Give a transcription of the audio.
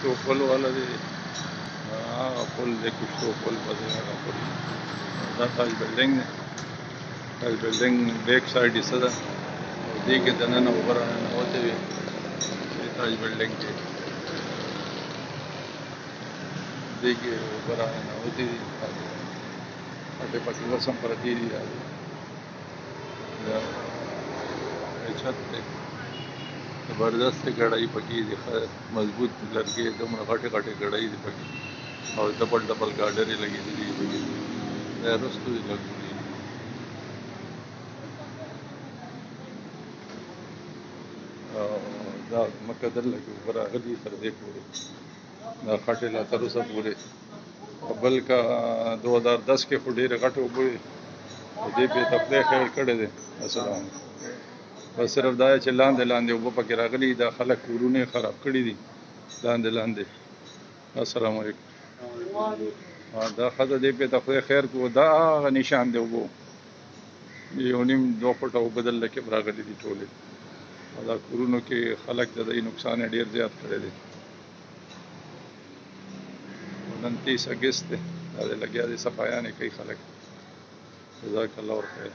کشتو پل والا دی هغه پل دی کشتو پل په دی هغه پل دا تاج بلډینګ دی تاج بلډینګ بیک سایډ یې څه ده او دې کې دننه اوبه راننوتې وي دې تاج بلډینګ کې دې کې اوبه راننوتې دي خټې پکې اوس هم پرتې دي دا چت دی زبردست کړائی پکې دي مضبوط لرګي دومره غټې غټې کړائی دي پکې او ډبل ډبل ګاډرې لګېدلې دي پکې دا رستو دي لګېدلي او دا مکه دلته کې اوبه راغلي تر دې پورې دا خټې لا تر اوسه پورې بل کا 2010 کې خو ډېرې غټې اوبه وې دې په تفریح خیر کړی دی السلام بس صرف دا چې لاندې لاندې اوبه پکې راغلي دا خلک کورونه خراب کړي دي لاندې لاندې السلام علیکم دا ښځه دې په تفریح خیر کو دا هغه نشان دی اوبو یو نیم 2 فټه اوبه دلته کې راغلي دي ټولې دا کورونو کې خلک د دې نقصان ډېر زیات کړی دی نن 30 اگست دی دا لګیا دي صفایانې کوي خلک جزاک الله خیر